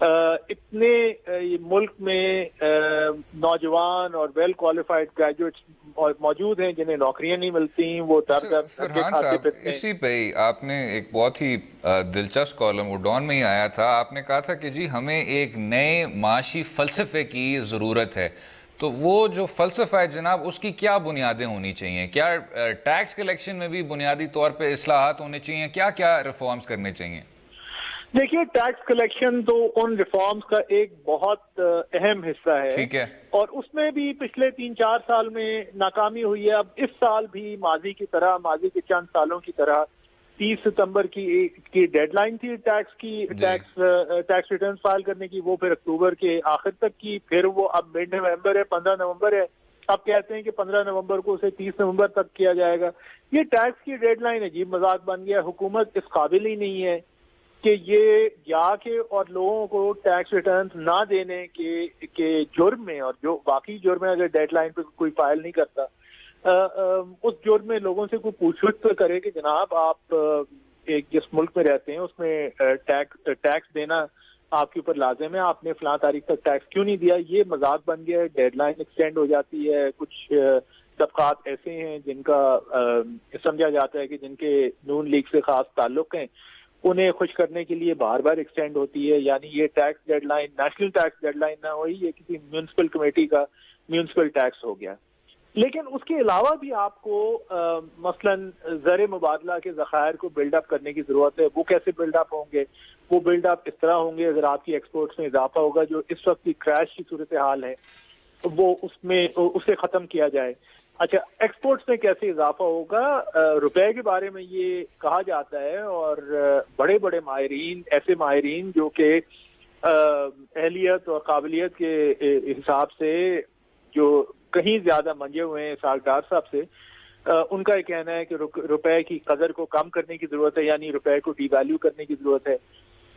اتنے ملک میں نوجوان اور ویل کوالیفائڈ گریجویٹس موجود ہیں جنہیں نوکریاں نہیں ملتی، وہ فرحان صاحب اسی پہ ہی آپ نے ایک بہت ہی دلچسپ کالم اڈون میں ہی آیا تھا، آپ نے کہا تھا کہ جی ہمیں ایک نئے معاشی فلسفے کی ضرورت ہے، تو وہ جو فلسفہ ہے جناب اس کی کیا بنیادیں ہونی چاہیے؟ کیا ٹیکس کلیکشن میں بھی بنیادی طور پہ اصلاحات ہونے چاہیے؟ کیا کیا ریفارمز کرنے چاہیے؟ دیکھیے ٹیکس کلیکشن تو ان ریفارمز کا ایک بہت اہم حصہ ہے، ٹھیک ہے، اور اس میں بھی پچھلے 3-4 سال میں ناکامی ہوئی ہے۔ اب اس سال بھی ماضی کی طرح، ماضی کے چند سالوں کی طرح 30 ستمبر کی ڈیڈ لائن تھی ٹیکس ریٹرنز فائل کرنے کی، وہ پھر اکتوبر کے آخر تک کی، پھر وہ اب مڈ نومبر ہے، 15 نومبر ہے، اب کہتے ہیں کہ 15 نومبر کو اسے 30 نومبر تک کیا جائے گا۔ یہ ٹیکس کی ڈیڈ لائن عجیب مذاق بن گیا، حکومت اس قابل ہی نہیں ہے کہ یہ جا کے اور لوگوں کو ٹیکس ریٹرنز نہ دینے کے جرم میں، اور جو باقی جرم ہے اگر ڈیڈ لائن پہ کوئی فائل نہیں کرتا، اس جرم میں لوگوں سے کوئی پوچھ گچھ کرے کہ جناب آپ ایک جس ملک میں رہتے ہیں اس میں ٹیکس دینا آپ کے اوپر لازم ہے، آپ نے فلاں تاریخ تک ٹیکس کیوں نہیں دیا؟ یہ مذاق بن گیا ہے، ڈیڈ لائن ایکسٹینڈ ہو جاتی ہے۔ کچھ طبقات ایسے ہیں جن کا سمجھا جاتا ہے کہ جن کے نون لیگ سے خاص تعلق ہیں، انہیں خوش کرنے کے لیے بار بار ایکسٹینڈ ہوتی ہے، یعنی یہ tax deadline national tax deadline نہ ہوئی، یہ کسی میونسپل کمیٹی کا میونسپل ٹیکس ہو گیا۔ لیکن اس کے علاوہ بھی آپ کو مثلاً زر مبادلہ کے ذخائر کو بلڈ اپ کرنے کی ضرورت ہے۔ وہ کیسے بلڈ اپ ہوں گے؟ وہ بلڈ اپ اس طرح ہوں گے اگر آپ کی ایکسپورٹس میں اضافہ ہوگا، جو اس وقت کی کریش کی صورتحال ہے وہ اسے ختم کیا جائے۔ اچھا، ایکسپورٹس میں کیسے اضافہ ہوگا؟ روپے کے بارے میں یہ کہا جاتا ہے، اور بڑے بڑے ماہرین، ایسے ماہرین جو کہ اہلیت اور قابلیت کے حساب سے جو کہیں زیادہ منجے ہوئے ہیں اسحاق ڈار صاحب سے، ان کا یہ کہنا ہے کہ روپے کی قدر کو کم کرنے کی ضرورت ہے، یعنی روپے کو ڈی ویلیو کرنے کی ضرورت ہے۔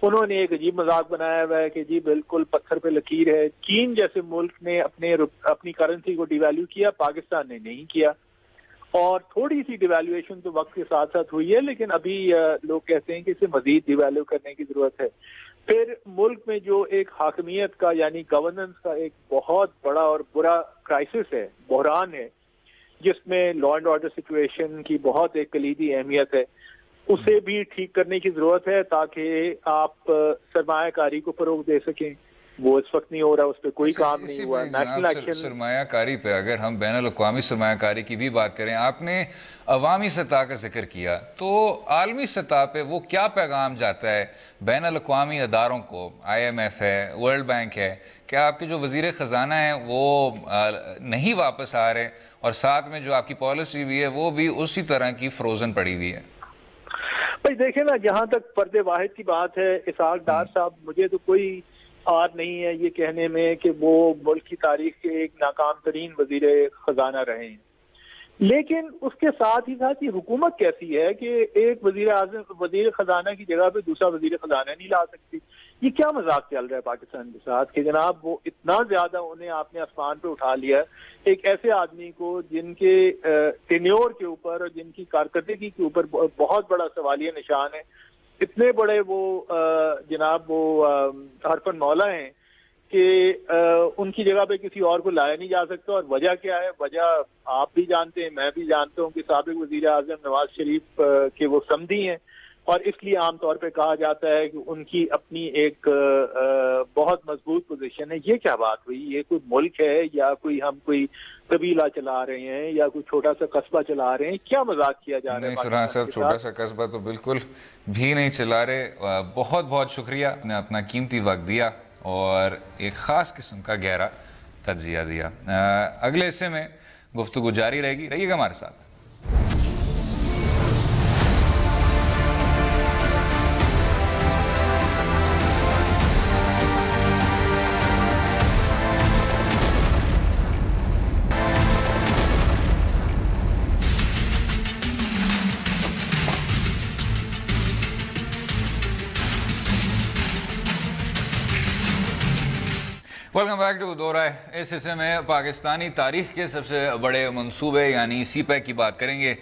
انہوں نے ایک عجیب مذاق بنایا ہوا ہے کہ جی بالکل پتھر پہ لکیر ہے، چین جیسے ملک نے اپنی کرنسی کو ڈی ویلیو کیا، پاکستان نے نہیں کیا، اور تھوڑی سی ڈی ویلیویشن تو وقت کے ساتھ ساتھ ہوئی ہے، لیکن ابھی لوگ کہتے ہیں کہ اسے مزید ڈی ویلیو کرنے کی ضرورت ہے۔ پھر ملک میں جو ایک حاکمیت کا یعنی گورننس کا ایک بہت بڑا اور برا کرائسس ہے، بحران ہے، جس میں لا اینڈ آرڈر سچویشن کی بہت ایک کلیدی اہمیت ہے، اسے بھی ٹھیک کرنے کی ضرورت ہے تاکہ آپ سرمایہ کاری کو فروغ دے سکیں۔ وہ اس وقت نہیں ہو رہا، اس پہ کوئی کام نہیں ہوا۔ نیشنل ایکشن سرمایہ کاری پہ اگر ہم بین الاقوامی سرمایہ کاری کی بھی بات کریں، آپ نے عوامی سطح کا ذکر کیا، تو عالمی سطح پہ وہ کیا پیغام جاتا ہے بین الاقوامی اداروں کو؟ آئی ایم ایف ہے، ورلڈ بینک ہے، کیا آپ کے جو وزیر خزانہ ہیں وہ نہیں واپس آ رہے، اور ساتھ میں جو آپ کی پالیسی بھی ہے وہ بھی اسی طرح کی فروزن پڑی ہوئی ہے؟ بھائی دیکھیں نا، جہاں تک فرد واحد کی بات ہے، اسحاق ڈار صاحب مجھے تو کوئی آر نہیں ہے یہ کہنے میں کہ وہ ملک کی تاریخ کے ایک ناکام ترین وزیر خزانہ رہے ہیں، لیکن اس کے ساتھ ہی ساتھ یہ حکومت کیسی ہے کہ ایک وزیر خزانہ کی جگہ پہ دوسرا وزیر خزانہ نہیں لا سکتی؟ یہ کیا مذاق چل رہا ہے پاکستان کے ساتھ کہ جناب وہ اتنا زیادہ انہیں آپ نے آسمان پہ اٹھا لیا ایک ایسے آدمی کو جن کے ٹینیور کے اوپر اور جن کی کارکردگی کے اوپر بہت بڑا سوالیہ نشان ہے، اتنے بڑے وہ جناب وہ حرفن مولا ہیں کہ ان کی جگہ پہ کسی اور کو لایا نہیں جا سکتا۔ اور وجہ کیا ہے؟ وجہ آپ بھی جانتے ہیں، میں بھی جانتا ہوں کہ سابق وزیر اعظم نواز شریف کے وہ سمدھی ہیں، اور اس لیے عام طور پہ کہا جاتا ہے کہ ان کی اپنی ایک بہت مضبوط پوزیشن ہے۔ یہ کیا بات ہوئی؟ یہ کوئی ملک ہے یا ہم کوئی قبیلہ چلا رہے ہیں یا کوئی چھوٹا سا قصبہ چلا رہے ہیں؟ کیا مذاق کیا جا رہا ہے؟ نہیں فرحان صاحب، چھوٹا سا قصبہ تو بالکل بھی نہیں چلا رہے۔ بہت بہت شکریہ، آپ نے اپنا قیمتی وقت دیا اور ایک خاص قسم کا گہرا تجزیہ دیا۔ اگلے حصے میں گفتگو جاری رہے گی، رہیے گا ہمارے ساتھ۔ ویلکم بیک ٹو دو رائے۔ اس حصے میں پاکستانی تاریخ کے سب سے بڑے منصوبے یعنی سی پیک کی بات کریں گے۔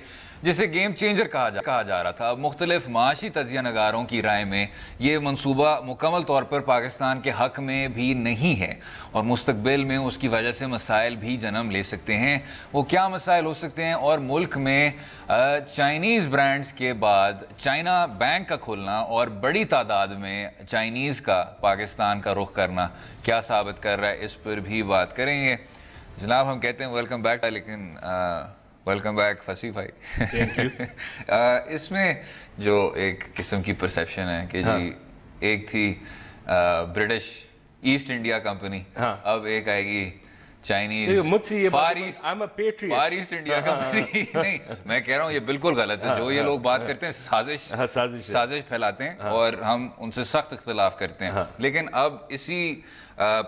جسے گیم چینجر کہا جا رہا تھا، اب مختلف معاشی تجزیہ نگاروں کی رائے میں یہ منصوبہ مکمل طور پر پاکستان کے حق میں بھی نہیں ہے اور مستقبل میں اس کی وجہ سے مسائل بھی جنم لے سکتے ہیں۔ وہ کیا مسائل ہو سکتے ہیں اور ملک میں چائنیز برانڈز کے بعد چائنا بینک کا کھولنا اور بڑی تعداد میں چائنیز کا پاکستان کا رخ کرنا کیا ثابت کر رہا ہے، اس پر بھی بات کریں گے۔ جناب ہم کہتے ہیں ویلکم بیک، لیکن ویلکم بیک فصیح بھائی۔ اس میں جو ایک قسم کی پرسیپشن ہے کہ جی ایک تھی برٹش ایسٹ انڈیا کمپنی، اب ایک آئے گی Chinese for East India company. نہیں، میں کہہ رہا ہوں یہ بالکل غلط ہے، جو یہ لوگ بات کرتے ہیں سازش پھیلاتے ہیں اور ہم ان سے سخت اختلاف کرتے ہیں، لیکن اب اسی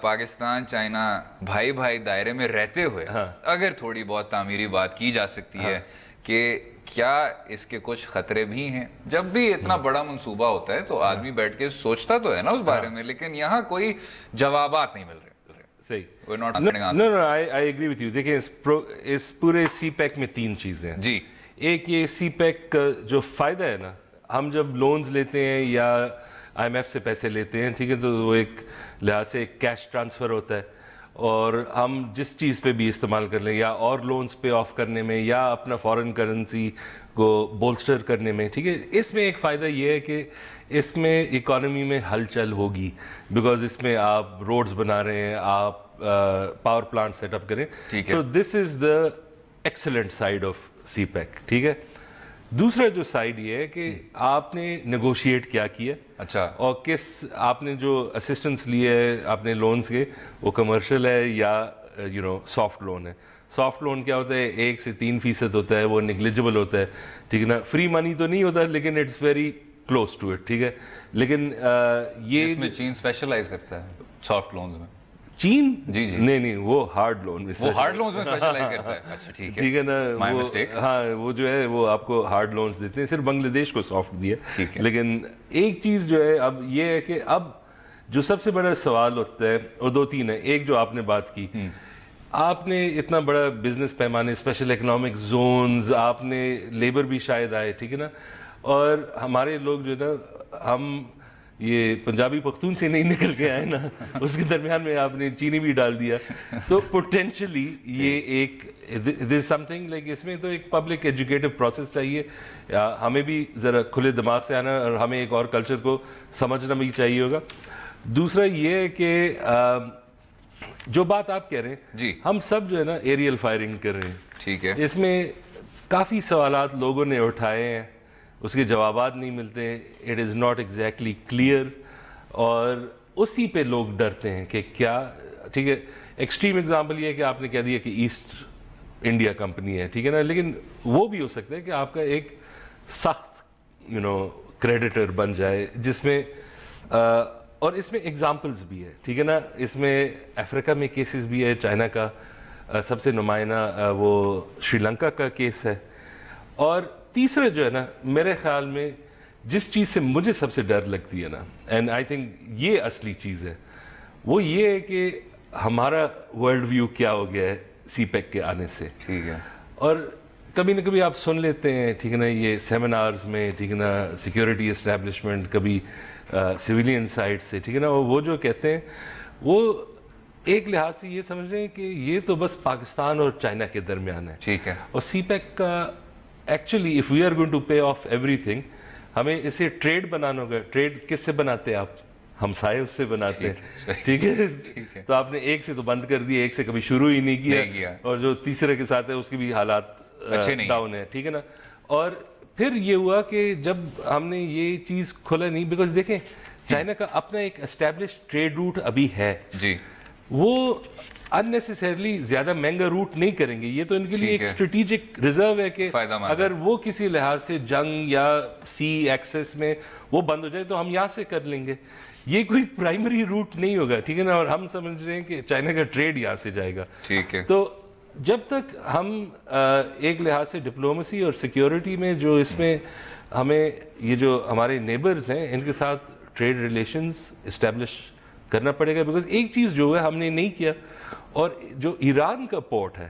پاکستان چائنا بھائی بھائی دائرے میں رہتے ہوئے اگر تھوڑی بہت تعمیری بات کی جا سکتی ہے کہ کیا اس کے کچھ خطرے بھی ہیں؟ جب بھی اتنا بڑا منصوبہ ہوتا ہے تو آدمی بیٹھ کے سوچتا تو ہے نا اس بارے میں، لیکن یہاں کوئی جوابات نہیں مل رہے۔ صحیح، I agree with you۔ دیکھیں اس پورے سی پیک میں تین چیزیں ہیں جی۔ ایک یہ سی پیک کا جو فائدہ ہے نا، ہم جب لونز لیتے ہیں یا آئی ایم ایف سے پیسے لیتے ہیں، ٹھیک ہے، تو وہ ایک لحاظ سے کیش ٹرانسفر ہوتا ہے اور ہم جس چیز پہ بھی استعمال کر لیں، یا اور لونز پے آف کرنے میں یا اپنا فارن کرنسی کو بولسٹر کرنے میں، ٹھیک ہے، اس میں ایک فائدہ یہ ہے کہ اس میں اکانومی میں ہلچل ہوگی، بیکاز اس میں آپ روڈز بنا رہے ہیں، آپ پاور پلانٹ سیٹ اپ کریں، so this is the excellent side of CPEC, ٹھیک ہے۔ دوسرا جو سائڈ یہ ہے کہ آپ نے نیگوشیٹ کیا کیا، اچھا، اور آپ نے جو اسسٹنس لیے ہے آپ نے لونز کے، وہ کمرشل ہے یا سافٹ لون ہے۔ سافٹ لون کیا ہوتا ہے؟ 1 سے 3% ہوتا ہے، وہ نیگلیجبل ہوتا ہے، ٹھیک ہے نا، فری منی تو نہیں ہوتا لیکن it's very close to it, ٹھیک ہے۔ لیکن یہ اس میں چین اسپیشلائز کرتا ہے سافٹ لونز میں، چین جی جی نہیں وہ ہارڈ لون میں، وہ ہارڈ لونز میں اسپیشلائز کرتا ہے، اچھا ٹھیک ہے نا، ہاں وہ جو ہے وہ آپ کو ہارڈ لونز دیتے ہیں، صرف بنگلہ دیش کو سافٹ دیا، لیکن ایک چیز جو ہے اب یہ ہے کہ اب جو سب سے بڑا سوال ہوتا ہے وہ 2-3 ہے۔ ایک جو آپ نے بات کی، آپ نے اتنا بڑا بزنس پیمانے، اسپیشل اکنامک زونز، آپ نے لیبر بھی شاید آئے، ٹھیک ہے نا، اور ہمارے لوگ جو ہے نا، ہم یہ پنجابی پختون سے نہیں نکل کے آئے نا، اس کے درمیان میں آپ نے چینی بھی ڈال دیا، تو پوٹینشلی یہ ایک دیر سم تھنگ لائک، اس میں تو ایک پبلک ایجوکیٹو پروسیس چاہیے، ہمیں بھی ذرا کھلے دماغ سے آنا اور ہمیں ایک اور کلچر کو سمجھنا بھی چاہیے ہوگا۔ دوسرا یہ ہے کہ جو بات آپ کہہ رہے ہیں، جی، ہم سب جو ہے نا ایریل فائرنگ کر رہے ہیں، ٹھیک ہے، اس میں کافی سوالات لوگوں نے اٹھائے ہیں، اس کے جوابات نہیں ملتے، it is not exactly clear, اور اسی پہ لوگ ڈرتے ہیں کہ کیا، ٹھیک ہے، ایکسٹریم ایگزامپل یہ ہے کہ آپ نے کہہ دیا کہ ایسٹ انڈیا کمپنی ہے، ٹھیک ہے نا، لیکن وہ بھی ہو سکتا ہے کہ آپ کا ایک سخت کریڈیٹر بن جائے، جس میں اور اس میں ایگزامپلز بھی ہے، ٹھیک ہے نا، اس میں افریقہ میں کیسز بھی ہے، چائنا کا سب سے نمایاں وہ شری لنکا کا کیس ہے، اور تیسرا جو ہے نا، میرے خیال میں جس چیز سے مجھے سب سے ڈر لگتی ہے نا، اینڈ آئی تھنک یہ اصلی چیز ہے، وہ یہ ہے کہ ہمارا ورلڈ ویو کیا ہو گیا ہے سی پیک کے آنے سے، ٹھیک ہے، اور کبھی نہ کبھی آپ سن لیتے ہیں، ٹھیک ہے نا، یہ سیمینارز میں، ٹھیک ہے نا، سیکیورٹی اسٹیبلشمنٹ، کبھی سویلین سائٹ سے، ٹھیک ہے نا، وہ جو کہتے ہیں وہ ایک لحاظ سے یہ سمجھ رہے ہیں کہ یہ تو بس پاکستان اور چائنا کے درمیان ہے، ٹھیک ہے، اور سی پیک کا actually if we are going to pay off ایوری تھنگ، ہمیں اسے ٹریڈ بنانا ہوگا۔ ٹریڈ کس سے بناتے ہیں آپ؟ ہمسائے اس سے بناتے ہیں، ٹھیک ہے، تو آپ نے ایک سے تو بند کر دیا، ایک سے کبھی شروع ہی نہیں کیا، اور جو تیسرے کے ساتھ ہے اس کے بھی حالات ڈاؤن ہے، ٹھیک ہے نا، اور پھر یہ ہوا کہ جب ہم نے یہ چیز کھولا نہیں، بیکاز دیکھیں چائنا کا اپنا ایک اسٹیبلش ٹریڈ روٹ ابھی ہے، جی، وہ اننیسیسرلی زیادہ مہنگا روٹ نہیں کریں گے، یہ تو ان کے لیے ایک اسٹریٹجک ریزرو ہے کہ اگر وہ کسی لحاظ سے جنگ یا سی ایکسس میں وہ بند ہو جائے تو ہم یہاں سے کر لیں گے، یہ کوئی پرائمری روٹ نہیں ہوگا، ٹھیک ہے نا، اور ہم سمجھ رہے ہیں کہ چائنا کا ٹریڈ یہاں سے جائے گا، ٹھیک ہے، تو جب تک ہم ایک لحاظ سے ڈپلومسی اور سیکیورٹی میں جو اس میں ہمیں یہ جو ہمارے نیبرز ہیں ان کے ساتھ ٹریڈ ریلیشنز اسٹیبلش کرنا پڑے گا، بیکاز ایک چیز جو ہے ہم نے نہیں کیا، اور جو ایران کا پورٹ ہے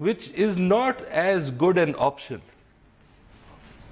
which is not as good an option.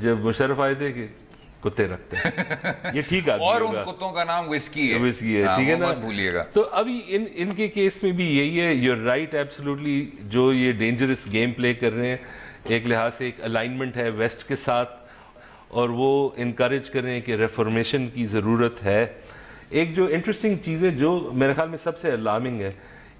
جب مشرف آئے تھے کہ کتے رکھتے ہیں یہ ٹھیک آدمی اور ان کتوں کا نام وسکی ہے، ٹھیک ہے نا، مت بھولیے گا. تو ابھی ان کے کیس میں بھی یہی ہے. یو آر رائٹ ایبسولوٹلی، جو یہ ڈینجرس گیم پلے کر رہے ہیں ایک لحاظ سے ایک الائنمنٹ ہے ویسٹ کے ساتھ، اور وہ انکریج کر رہے ہیں کہ ریفارمیشن کی ضرورت ہے. ایک جو انٹرسٹنگ چیز ہے جو میرے خیال میں سب سے الارمنگ ہے،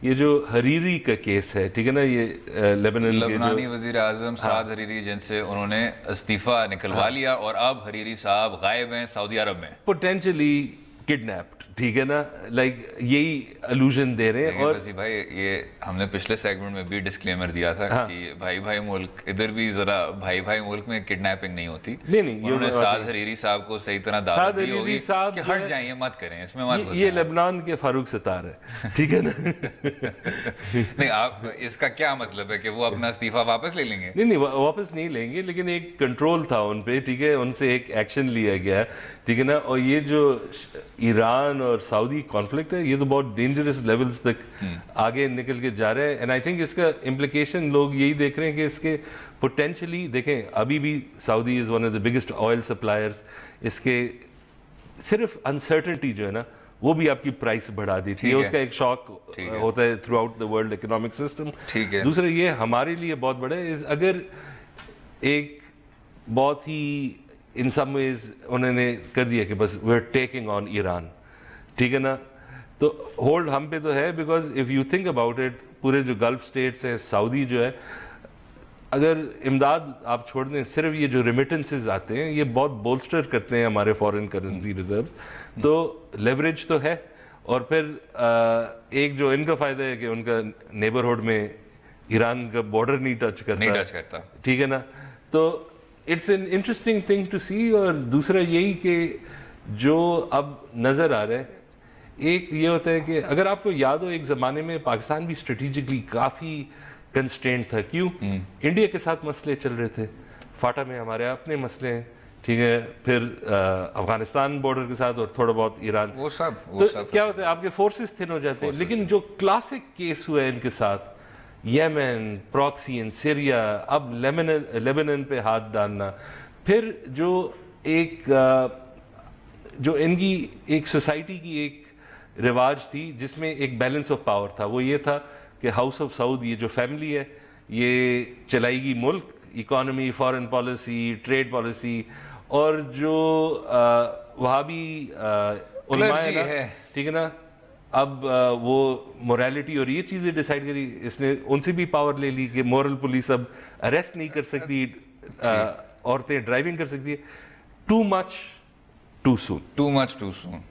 یہ جو حریری کا کیس ہے، ٹھیک ہے نا، یہ لبنانی وزیر اعظم سعد حریری، جن سے انہوں نے استعفیٰ نکلوا لیا اور اب حریری صاحب غائب ہیں سعودی عرب میں، پوٹینشلی کڈنیپڈ، ٹھیک ہے نا، لائک یہی الوژن دے رہے ہیں. اور بھائی یہ ہم نے پچھلے سیگمنٹ میں بھی ڈسکلیمر دیا تھا کہ بھائی بھائی ملک، ادھر بھی ذرا بھائی بھائی ملک میں کڈنیپنگ نہیں ہوتی. انہوں نے سعد حریری صاحب کو صحیح طرح دعوت دی ہوگی کہ ہٹ جائیں، یہ مت کریں، اس میں مت گھسیں. یہ لبنان کے فاروق ستار ہے، ٹھیک ہے نا. نہیں، آپ اس کا کیا مطلب ہے کہ وہ اپنا استعفیٰ واپس لے لیں گے؟ نہیں واپس نہیں لیں گے، لیکن ایک کنٹرول تھا ان پہ، ٹھیک ہے، ان سے ایک ایکشن لیا گیا، ٹھیک ہے نا. اور یہ جو ایران اور سعودی کانفلکٹ ہے، یہ تو بہت ڈینجرس لیولز تک آگے نکل کے جا رہے ہیں. اینڈ آئی تھنک اس کا امپلیکیشن لوگ یہی دیکھ رہے ہیں کہ اس کے پوٹینشلی، دیکھیں ابھی بھی Saudi is one of the biggest oil suppliers, اس کے صرف انسرٹنٹی جو ہے نا وہ بھی آپ کی پرائس بڑھا دیتی ہے. اس کا ایک شاک ہوتا ہے through out the world economic system. دوسرا یہ ہمارے لیے بہت بڑا ہے، اگر ایک بہت ہی ان سم ویز انہوں نے کر دیا کہ بس we are taking on Iran, ٹھیک ہے نا، تو ہولڈ ہم پہ تو ہے. Because if you think about it, پورے جو گلف سٹیٹس ہیں، سعودی جو ہے، اگر امداد آپ چھوڑ دیں، صرف یہ جو ریمیٹنسز آتے ہیں یہ بہت بولسٹر کرتے ہیں ہمارے فارن کرنسی ریزروز، تو لیوریج تو ہے. اور پھر ایک جو ان کا فائدہ ہے کہ ان کا نیبرہڈ میں ایران کا بارڈر نہیں ٹچ کرتا، ٹھیک ہے نا. تو it's an interesting thing to see. اور دوسرا یہی کہ جو اب نظر آ رہا ہے، ایک یہ ہوتا ہے کہ اگر آپ کو یاد ہو ایک زمانے میں پاکستان بھی اسٹریٹجکلی کافی کنسٹرینٹ تھا. کیوں؟ انڈیا کے ساتھ مسئلے چل رہے تھے، فاٹا میں ہمارے اپنے مسئلے ہیں، ٹھیک ہے، پھر افغانستان بارڈر کے ساتھ اور تھوڑا بہت ایران، وہ سب کیا ہوتا ہے آپ کے فورسز تھن ہو جاتے ہیں. لیکن جو کلاسک کیس ہوا ہے ان کے ساتھ، یمن، پراکسی ان سیریا، اب لیبنن پہ ہاتھ ڈالنا، پھر جو ایک جو ان کی ایک سوسائٹی کی ایک رواج تھی جس میں ایک بیلنس آف پاور تھا، وہ یہ تھا کہ ہاؤس آف سعود، یہ جو فیملی ہے یہ چلائے گی ملک، economy, foreign policy, trade policy, اور جو وہابی علماء ہے، ٹھیک ہے نا، اب وہ موریلٹی اور یہ چیزیں ڈیسائیڈ کری. اس نے ان سے بھی پاور لے لی کہ مورل پولیس اب اریسٹ نہیں کر سکتی، عورتیں ڈرائیونگ کر سکتی ہے. ٹو مچ ٹو سون.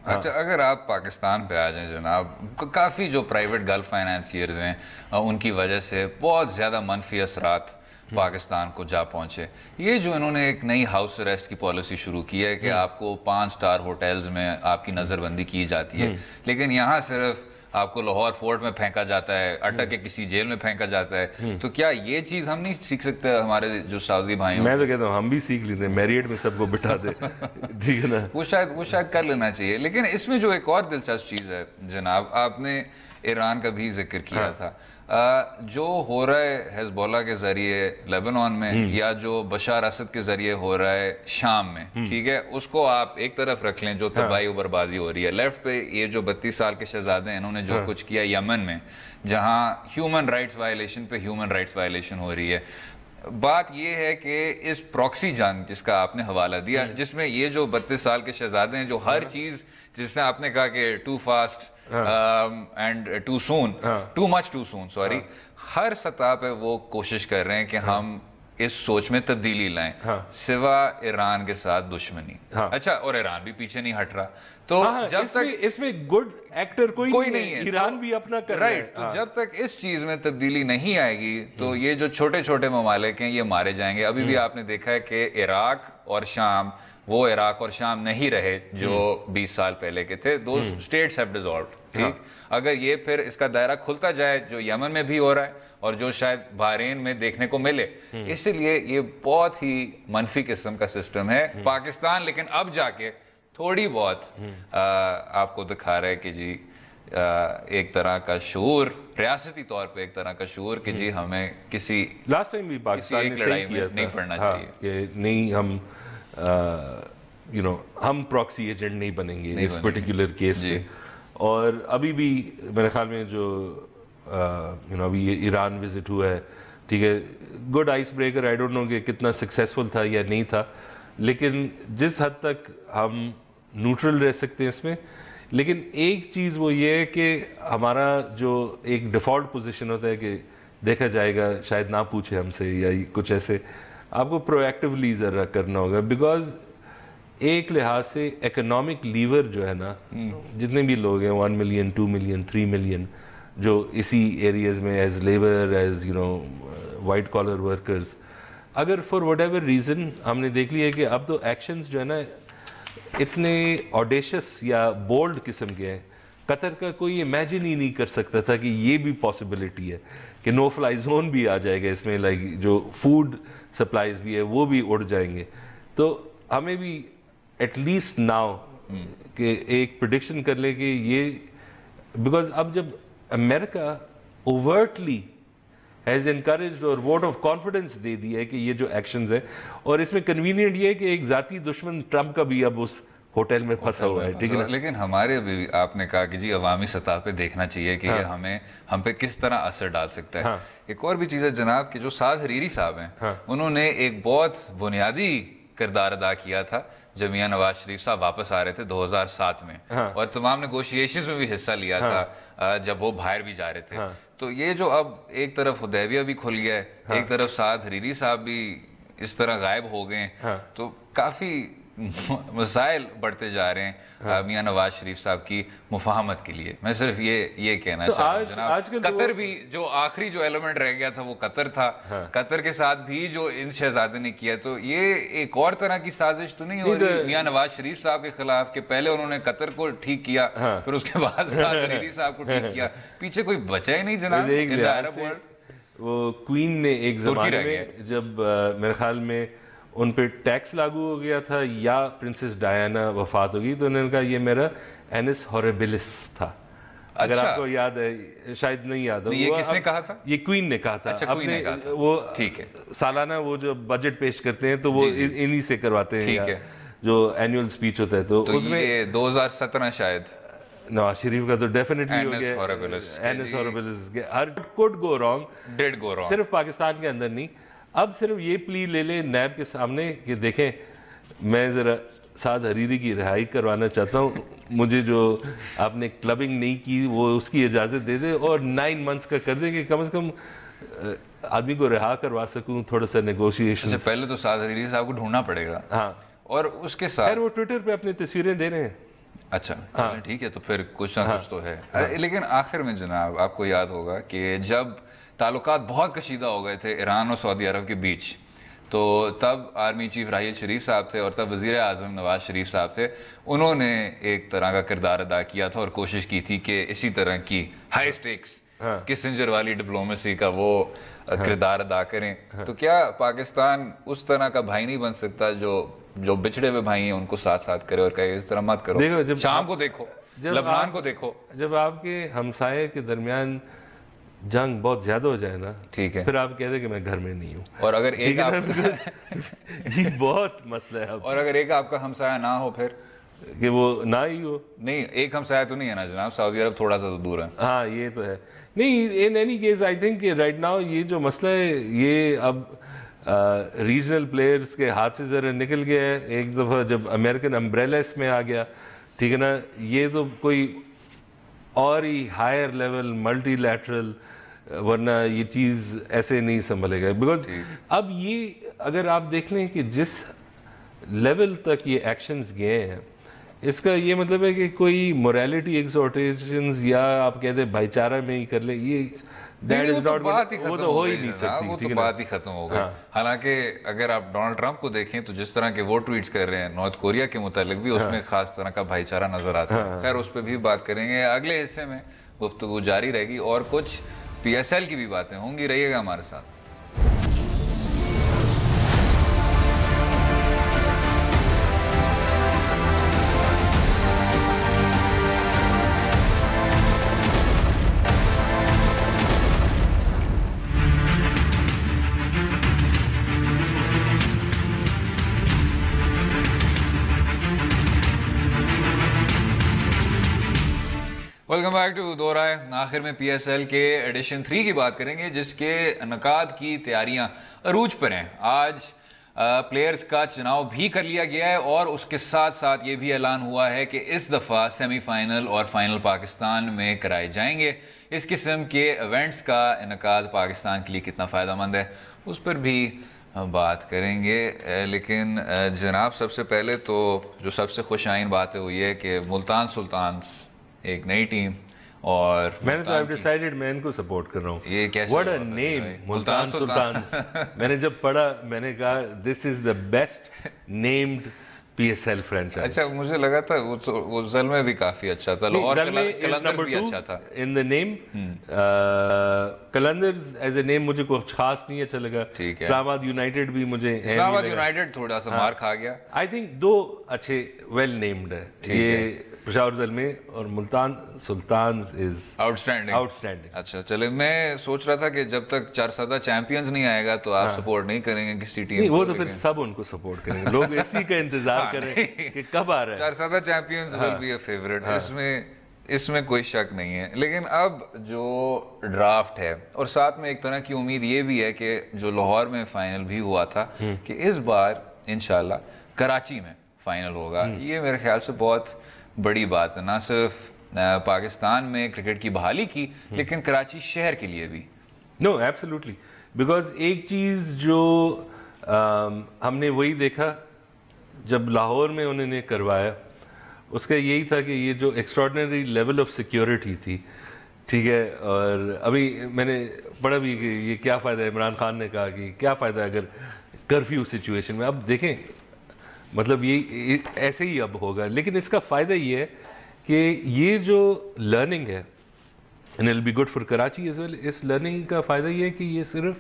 اچھا، اگر آپ پاکستان پہ آ جائیں جناب، کافی جو پرائیویٹ گلف فائنانسیئرز ہیں ان کی وجہ سے بہت زیادہ منفی اثرات پاکستان کو جا پہنچے. یہ جو انہوں نے ایک نئی ہاؤس اریسٹ کی پالیسی شروع کی ہے کہ آپ کو 5 سٹار ہوٹلز میں آپ کی نظر بندی کی جاتی ہے، لیکن یہاں صرف آپ کو لاہور فورٹ میں پھینکا جاتا ہے، اٹک کے کسی جیل میں پھینکا جاتا ہے. تو کیا یہ چیز ہم نہیں سیکھ سکتے ہمارے جو سعودی بھائی ہیں؟ میں تو کہتا ہوں ہم بھی سیکھ لیتے ہیں، میریٹ میں سب کو بٹھا دے، ٹھیک ہے نا. وہ شاید کر لینا چاہیے. لیکن اس میں جو ایک اور دلچسپ چیز ہے جناب، آپ نے ایران کا بھی ذکر کیا تھا، جو ہو رہا ہے حزب اللہ کے ذریعے لیبنان میں، یا جو بشار اسد کے ذریعے ہو رہا ہے شام میں، ٹھیک ہے، اس کو آپ ایک طرف رکھ لیں جو تباہی و بربادی ہو رہی ہے. لیفٹ پہ یہ جو 32 سال کے شہزادے ہیں، انہوں نے جو کچھ کیا یمن میں، جہاں ہیومن رائٹس وائلیشن پہ ہیومن رائٹس وائلیشن ہو رہی ہے. بات یہ ہے کہ اس پراکسی جنگ جس کا آپ نے حوالہ دیا، جس میں یہ جو 32 سال کے شہزادے ہیں جو ہر چیز، جس نے آپ نے کہا کہ too fast and too soon, too much too soon, sorry, ہر سطح پہ وہ کوشش کر رہے ہیں کہ ہم اس سوچ میں تبدیلی لائیں، سوا ایران کے ساتھ دشمنی. اچھا، اور ایران بھی پیچھے نہیں ہٹ رہا. تو جب تک اس میں گڈ ایکٹر کوئی نہیں ہے، ایران بھی اپنا کر رہا ہے. تو جب تک اس چیز میں تبدیلی نہیں آئے گی تو یہ جو چھوٹے چھوٹے ممالک ہیں یہ مارے جائیں گے. ابھی بھی آپ نے دیکھا ہے کہ عراق اور شام وہ عراق اور شام نہیں رہے جو 20 سال پہلے کے تھے. Those states have dissolved. ٹھیک، اگر یہ پھر اس کا دائرہ کھلتا جائے جو یمن میں بھی ہو رہا ہے اور جو شاید بحرین میں دیکھنے کو ملے، اس لیے یہ بہت ہی منفی قسم کا سسٹم ہے. پاکستان لیکن اب جا کے تھوڑی بہت آپ کو دکھا رہا ہے کہ جی ایک طرح کا شعور, ریاستی طور پہ ایک طرح کا شعور کہ جی ہمیں کسی لاسٹ ٹائم بھی پاکستان نے لڑائی میں نہیں پڑنا چاہیے کہ نہیں ہم ہم پراکسی ایجنٹ نہیں بنیں گے اس پرٹیکولر کیس میں. اور ابھی بھی میرے خیال میں جو ابھی ایران وزٹ ہوا ہے, ٹھیک ہے, good ice breaker, I don't know کہ کتنا سکسیسفل تھا یا نہیں تھا, لیکن جس حد تک ہم نیوٹرل رہ سکتے ہیں اس میں. لیکن ایک چیز وہ یہ ہے کہ ہمارا جو ایک ڈیفالٹ پوزیشن ہوتا ہے کہ دیکھا جائے گا, شاید نہ پوچھے ہم سے یا کچھ ایسے, آپ کو پرو ایکٹیولی ذرا کرنا ہوگا, بیکاز ایک لحاظ سے اکنامک لیور جو ہے نا, جتنے بھی لوگ ہیں 1 ملین 2 ملین 3 ملین جو اسی ایریاز میں as labour, as white collar workers, اگر فار وٹ ایور ریزن ہم نے دیکھ لیا ہے کہ اب تو ایکشنز جو ہے نا اتنے آڈیشس یا بولڈ قسم کے ہیں, قطر کا کوئی امیجن ہی نہیں کر سکتا تھا کہ یہ بھی پاسبلٹی ہے کہ نو فلائی زون بھی آ جائے گا اس میں, لائک جو فوڈ سپلائیز بھی ہے وہ بھی اڑ جائیں گے. تو ہمیں بھی ایٹ لیسٹ ناؤ کہ ایک پریڈکشن کر لے کہ یہ, بیکاز اب جب امریکہ اوورٹلی ہیز انکریجڈ اور ووٹ آف کانفیڈنس دے دیا ہے کہ یہ جو ایکشنز ہیں, اور اس میں کنوینئنٹ یہ ہے کہ ایک ذاتی دشمن ٹرمپ کا بھی اب اس ہوٹل میں پھنسا ہوا ہے, ٹھیک ہے. لیکن ہمارے بھی آپ نے کہا کہ جی عوامی سطح پہ دیکھنا چاہیے کہ یہ ہم پہ کس طرح اثر ڈال سکتا ہے. ایک اور بھی چیز ہے جناب کہ جو سعد حریری صاحب ہیں انہوں نے ایک بہت بنیادی کردار ادا کیا تھا جب میاں نواز شریف صاحب واپس آ رہے تھے 2007 میں, اور تمام نیگوشیشنز میں بھی حصہ لیا تھا جب وہ باہر بھی جا رہے تھے. تو یہ جو اب ایک طرف حدیبیہ بھی کھل گیا ہے, ایک طرف سعد حریری صاحب بھی اس طرح غائب ہو گئے ہیں, تو کافی مسائل بڑھتے جا رہے ہیں میاں نواز شریف صاحب کی مفاہمت کے لیے. میں صرف یہ کہنا چاہتا ہوں جناب, قطر بھی جو آخری جو ایلیمنٹ رہ گیا تھا وہ قطر تھا, قطر کے ساتھ بھی جو ان شہزادے نے کیا, تو یہ ایک اور طرح کی سازش تو نہیں ہو رہی میاں نواز شریف صاحب کے خلاف کہ پہلے انہوں نے قطر کو ٹھیک کیا پھر اس کے بعد سعد حریری صاحب کو ٹھیک کیا, پیچھے کوئی بچا ہی نہیں جناب ان دی عرب ورلڈ. وہ کوئین نے ایک زمانے میں جب میرے خیال میں ان پہ ٹیکس لاگو ہو گیا تھا یا پرنسس ڈائنا وفات ہو گئی, تو انہوں نے کہا یہ میرا اینس ہوربلس تھا. اگر آپ کو یاد ہے, شاید نہیں یاد ہو, یہ کس نے کہا تھا؟ یہ کوئین نے کہا تھا. وہ سالانہ وہ جو بجٹ پیش کرتے ہیں تو وہ انہی سے کرواتے ہیں جو اینیول سپیچ ہوتا ہے. تو اس میں 2017 شاید نواز شریف کا تو ڈیفینیٹلی ہو گیا اینس ہوربلس. ہر could go wrong, did go wrong, صرف پاکستان کے اندر نہیں. اب صرف یہ پلی لے لیں نیب کے سامنے کہ دیکھیں میں ذرا سعد حریری کی رہائی کروانا چاہتا ہوں, مجھے جو آپ نے کلبنگ نہیں کی وہ اس کی اجازت دے دے, اور 9 منتھس کا کر دیں کہ کم از کم آدمی کو رہا کروا سکوں, تھوڑا سا نیگوشیشن. سے پہلے تو سعد حریری صاحب کو ڈھونڈنا پڑے گا. ہاں, اور اس کے ساتھ وہ ٹویٹر پہ اپنی تصویریں دے رہے ہیں. اچھا ٹھیک ہے, تو پھر کچھ نہ کچھ تو ہے. لیکن آخر میں جناب آپ کو یاد ہوگا کہ جب تعلقات بہت کشیدہ ہو گئے تھے ایران اور سعودی عرب کے بیچ, تو تب آرمی چیف راحیل شریف صاحب تھے اور تب وزیر اعظم نواز شریف صاحب تھے. انہوں نے ایک طرح کا کردار ادا کیا تھا اور کوشش کی تھی کہ اسی طرح کی ہائی سٹیکس کسنجر والی ڈپلومیسی کا وہ کردار ادا کریں. تو کیا پاکستان اس طرح کا بھائی نہیں بن سکتا جو بچھڑے ہوئے بھائی ہیں ان کو ساتھ ساتھ کرے اور کہے اس طرح مت کرو, شام کو دیکھو, لبنان کو دیکھو. جب آپ کے ہمسائے کے درمیان جنگ بہت زیادہ ہو جائے نا, ٹھیک ہے, پھر آپ کہہ دیں کہ میں گھر میں نہیں ہوں, اور اگر ایک یہ بہت مسئلہ ہے. اور اگر ایک آپ کا ہمسایہ نہ ہو پھر کہ وہ نہ ہی ہو. نہیں, ایک ہمسایہ تو نہیں ہے نا جناب, سعودی عرب تھوڑا سا تو دور ہے. ہاں یہ تو ہے. نہیں, in any case I think کہ رائٹ ناؤ یہ جو مسئلہ ہے یہ اب ریجنل پلیئرز کے ہاتھ سے ذرا نکل گیا ہے. ایک دفعہ جب امریکن امبریلا اس میں آ گیا, ٹھیک ہے نا, یہ تو کوئی اور ہی ہائر لیول ملٹی لیٹرل, ورنہ یہ چیز ایسے نہیں سنبھلے گا. بیکاز اب یہ اگر آپ دیکھ لیں کہ جس لیول تک یہ ایکشنز گئے ہیں, اس کا یہ مطلب ہے کہ کوئی موریلٹی ایکسورٹیشنز یا آپ کہتے ہیں بھائی چارہ میں ہی کر لیں, یہ وہ تو بات ہی ختم ہو گئی. حالانکہ اگر آپ ڈونلڈ ٹرمپ کو دیکھیں تو جس طرح کے وہ ٹویٹس کر رہے ہیں نارتھ کوریا کے متعلق بھی, اس میں خاص طرح کا بھائی چارہ نظر آتا ہے. خیر اس پہ بھی بات کریں گے, اگلے حصے میں گفتگو جاری رہے گی اور کچھ پی ایس ایل کی بھی باتیں ہوں گی. رہیے گا ہمارے ساتھ. ویلکم بیک ٹو دو رائے. آخر میں پی ایس ایل کے ایڈیشن 3 کی بات کریں گے جس کے انعقاد کی تیاریاں عروج پر ہیں. آج پلیئرز کا چناؤ بھی کر لیا گیا ہے اور اس کے ساتھ ساتھ یہ بھی اعلان ہوا ہے کہ اس دفعہ سیمی فائنل اور فائنل پاکستان میں کرائے جائیں گے. اس قسم کے ایونٹس کا انعقاد پاکستان کے لیے کتنا فائدہ مند ہے اس پر بھی بات کریں گے. لیکن جناب سب سے پہلے تو جو سب سے خوش آئین بات ہے وہ یہ ہے کہ ملتان سلطانز ایک نئی ٹیم اور میں نے تو I've decided میں ان کو سپورٹ کر رہا ہوں. یہ کیسے What a name Multan Sultans. میں نے جب پڑھا میں نے کہا this is the best named PSL franchise. اچھا مجھے لگا تھا وہ زلمے بھی کافی اچھا تھا اور کلندرز بھی اچھا تھا. In the name Qalandars as a name مجھے کچھ خاص نہیں اچھا لگا. اسلام آباد یونائٹڈ بھی مجھے اسلام آباد یونائٹڈ تھوڑا سا مار کھا گیا. I think دو اچھے ویل نیمڈ ہے. یہ پشاور زلمے اور ملتان سلطانز از آؤٹسٹینڈنگ. اچھا چلے میں سوچ رہا تھا کہ جب تک چارسادہ چیمپئنز نہیں آئے گا تو آپ سپورٹ نہیں کریں گے کسی ٹیم کو. وہ تو پھر سب ان کو سپورٹ کریں گے. لوگ اسی کا انتظار کریں کہ کب آ رہا ہے. Charsadda champions will be a favourite. اس میں کوئی شک نہیں ہے. لیکن اب جو ڈرافٹ ہے اور ساتھ میں ایک طرح کی امید یہ بھی ہے کہ جو لاہور میں فائنل بھی ہوا تھا کہ اس بار انشاءاللہ کراچی میں فائنل ہوگا. یہ میرے خیال سے بہت بڑی بات ہے نہ صرف پاکستان میں کرکٹ کی بحالی کی لیکن کراچی شہر کے لیے بھی. نو ایبسلیوٹلی بیکاز ایک چیز جو ہم نے وہی دیکھا جب لاہور میں انہوں نے کروایا اس کا یہی تھا کہ یہ جو ایکسٹراڈنری لیول آف سیکیورٹی تھی ٹھیک ہے. اور ابھی میں نے پڑھا بھی کہ یہ کیا فائدہ ہے. عمران خان نے کہا کہ کیا فائدہ ہے اگر کرفیو سچویشن میں. اب دیکھیں مطلب یہ ایسے ہی اب ہوگا لیکن اس کا فائدہ یہ ہے کہ یہ جو لرننگ ہے and it'll be good for Karachi as well. اس لرننگ کا فائدہ یہ ہے کہ یہ صرف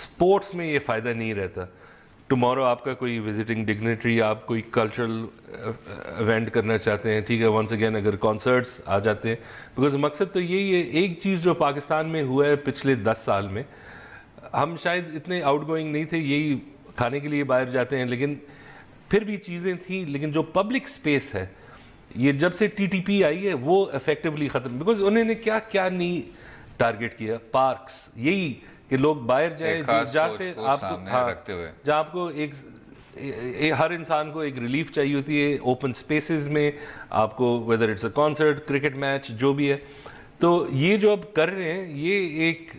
سپورٹس میں یہ فائدہ نہیں رہتا. ٹمورو آپ کا کوئی وزٹنگ ڈگنیٹری آپ کوئی کلچرل ایونٹ کرنا چاہتے ہیں ٹھیک ہے ونس اگین اگر کانسرٹس آ جاتے ہیں بیکاز مقصد تو یہی ہے. ایک چیز جو پاکستان میں ہوا ہے پچھلے 10 سال میں ہم شاید اتنے آؤٹ گوئنگ نہیں تھے. یہی کھانے کے لیے باہر جاتے ہیں لیکن پھر بھی چیزیں تھیں. لیکن جو پبلک سپیس ہے یہ جب سے ٹی ٹی پی آئی ہے وہ افیکٹولی ختم بیکاز انہوں نے کیا کیا نہیں ٹارگٹ کیا. پارکس یہی کہ لوگ باہر جائیں جہاں سے جہاں آپ کو ایک ہر انسان کو ایک ریلیف چاہیے ہوتی ہے. اوپن سپیسز میں آپ کو whether it's a concert cricket match جو بھی ہے تو یہ جو اب کر رہے ہیں یہ ایک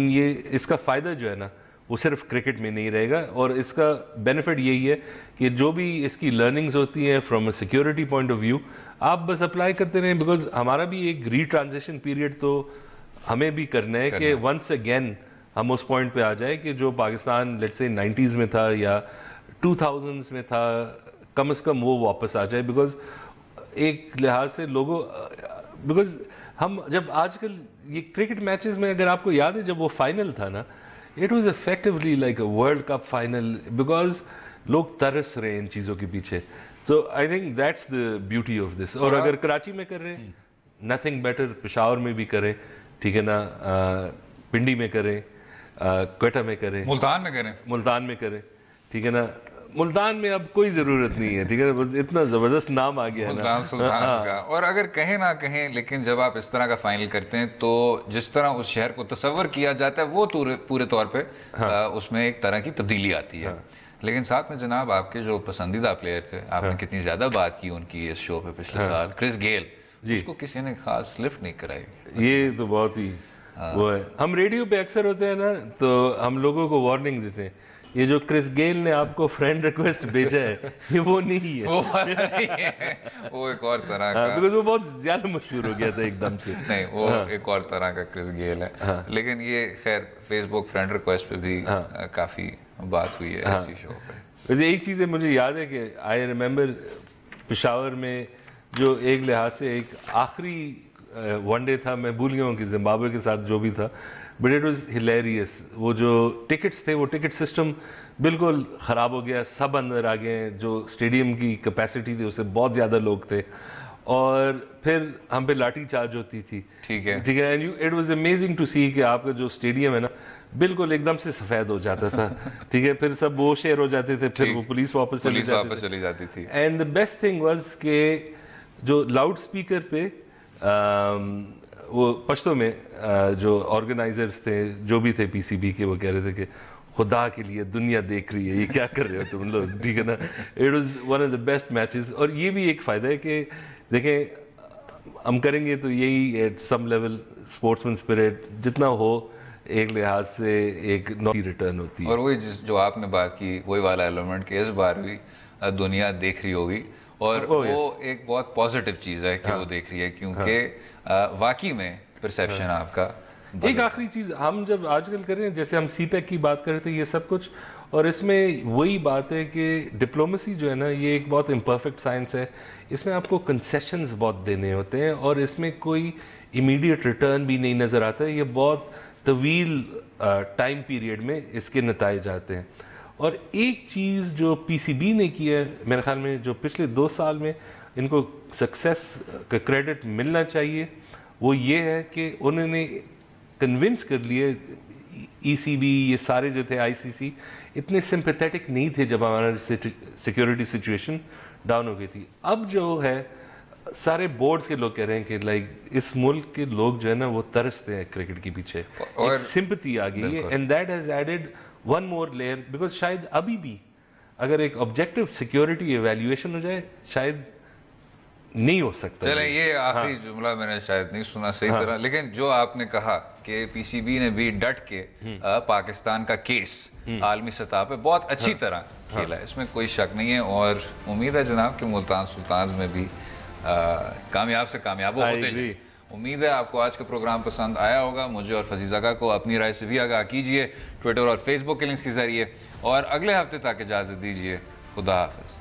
یہ اس کا فائدہ جو ہے نا وہ صرف کرکٹ میں نہیں رہے گا. اور اس کا بینیفٹ یہی ہے کہ جو بھی اس کی لرننگز ہوتی ہیں from a security point of view آپ بس اپلائی کرتے رہیں بیکاز ہمارا بھی ایک ری ٹرانزیشن پیریڈ تو ہمیں بھی کرنا ہے کہ ونس اگین ہم اس پوائنٹ پہ آ جائیں کہ جو پاکستان لیٹس سے 90s میں تھا یا 2000s میں تھا کم از کم وہ واپس آ جائے. بیکاز ایک لحاظ سے لوگوں بیکاز ہم جب آج کل یہ کرکٹ میچز میں اگر آپ کو یاد ہے جب وہ فائنل تھا نا it was effectively like a World Cup final because لوگ ترس رہے ہیں ان چیزوں کے پیچھے. So I think that's the beauty of this. اور اگر کراچی میں کر رہے ہیں nothing better. پشاور میں بھی کریں ٹھیک ہے نا پنڈی میں کریں کوئٹہ میں کریں ملتان میں کریں ٹھیک ہے نا. ملتان میں اب کوئی ضرورت نہیں ہے ٹھیک ہے بس اتنا زبردست نام آ گیا ہے ملتان سلطانز کا. اور اگر کہیں نہ کہیں لیکن جب آپ اس طرح کا فائنل کرتے ہیں تو جس طرح اس شہر کو تصور کیا جاتا ہے وہ پورے طور پہ اس میں ایک طرح کی تبدیلی آتی ہے. لیکن ساتھ میں جناب آپ کے جو پسندیدہ پلیئر تھے آپ نے کتنی زیادہ بات کی ان کی اس شو پہ پچھلے سال کرس گیل اس کو کسی نے خاص لفٹ نہیں کرائی. یہ تو بہت ہی وہ ہے. ہم ریڈیو پہ اکثر ہوتے ہیں نا تو ہم لوگوں کو وارننگ دیتے ہیں یہ جو کرس گیل نے آپ کو فرینڈ ریکویسٹ بھیجا ہے یہ وہ نہیں ہے. وہ ایک اور طرح کا بیکاز وہ بہت زیادہ مشہور ہو گیا تھا ایک دم سے. نہیں وہ ایک اور طرح کا کرس گیل ہے. لیکن یہ خیر فیس بک فرینڈ ریکویسٹ پہ بھی کافی بات ہوئی ہے ایسی شو پہ. ویسے ایک چیز مجھے یاد ہے کہ آئی ریممبر پشاور میں جو ایک لحاظ سے ایک آخری ون ڈے تھا میں بھول گیا ہوں کہ زمبابوے کے ساتھ جو بھی تھا بٹ اٹ واز ہلیریس. وہ جو ٹکٹس تھے وہ ٹکٹ سسٹم بالکل خراب ہو گیا. سب اندر آ گئے. جو اسٹیڈیم کی کیپیسٹی تھی اس سے بہت زیادہ لوگ تھے اور پھر ہم پہ لاٹھی چارج ہوتی تھی ٹھیک ہے ٹھیک ہے. اٹ واز امیزنگ ٹو سی کہ آپ کا جو اسٹیڈیم ہے نا بالکل ایک دم سے سفید ہو جاتا تھا ٹھیک ہے. پھر سب وہ شیئر ہو جاتے تھے پھر وہ پولیس واپس چلی جاتی تھی. And the best thing was کہ جو لاؤڈ اسپیکر پہ وہ پشتوں میں جو آرگنائزرز تھے جو بھی تھے پی سی بی کے وہ کہہ رہے تھے کہ خدا کے لیے دنیا دیکھ رہی ہے یہ کیا کر رہے ہو تم لوگ, ٹھیک ہے نا. It was one of the best matches. اور یہ بھی ایک فائدہ ہے کہ دیکھیں ہم کریں گے تو یہی at some level sportsman spirit جتنا ہو ایک لحاظ سے ایک نوٹی ریٹرن ہوتی ہے. اور وہی جو آپ نے بات کی وہی والا ایلیمنٹ کہ اس بار بھی دنیا دیکھ رہی ہوگی, اور وہ ایک بہت پازیٹیو چیز ہے کہ وہ دیکھ رہی ہے, کیونکہ واقعی میں پرسیپشن آپ کا. ایک آخری چیز ہم جب آج کل کریں جیسے ہم سی پیک کی بات کرتے ہیں یہ سب کچھ, اور اس میں وہی بات ہے کہ ڈپلومیسی جو ہے نا یہ ایک بہت امپرفیکٹ سائنس ہے. اس میں آپ کو کنسیشنز بہت دینے ہوتے ہیں اور اس میں کوئی امیڈیٹ ریٹرن بھی نہیں نظر آتا ہے. یہ بہت طویل ٹائم پیریڈ میں اس کے نتائج آتے ہیں. اور ایک چیز جو پی سی بی نے کی ہے میرے خیال میں جو پچھلے 2 سال میں ان کو سکسیس کا کریڈٹ ملنا چاہیے وہ یہ ہے کہ انہوں نے کنونس کر لیے ای سی بی یہ سارے جو تھے آئی سی سی اتنے سمپیتھیٹک نہیں تھے جب ہمارا سیکیورٹی سچویشن ڈاؤن ہو گئی تھی. اب جو ہے سارے بورڈز کے لوگ کہہ رہے ہیں کہ لائک اس ملک کے لوگ جو ہے نا وہ ترستے ہیں کرکٹ کے پیچھے, ایک سمپتھی آ گئی ہے and that has added one more layer because شاید ابھی بھی اگر ایک آبجیکٹیو سیکیورٹی ایویلیویشن ہو جائے شاید نہیں ہو سکتا. چلیں یہ آخری جملہ میں نے شاید نہیں سنا صحیح طرح, لیکن جو آپ نے کہا کہ پی سی بی نے بھی ڈٹ کے پاکستان کا کیس عالمی سطح پہ بہت اچھی طرح کھیلا ہے, اس میں کوئی شک نہیں ہے. اور امید ہے جناب کہ ملتان سلطانز میں بھی کامیاب سے کامیاب ہوتے جائیں. امید ہے آپ کو آج کا پروگرام پسند آیا ہوگا. مجھے اور فضیل زکا کو اپنی رائے سے بھی آگاہ کیجیے ٹویٹر اور فیس بک کے لنکس کے ذریعے, اور اگلے ہفتے تک اجازت دیجیے. خدا حافظ.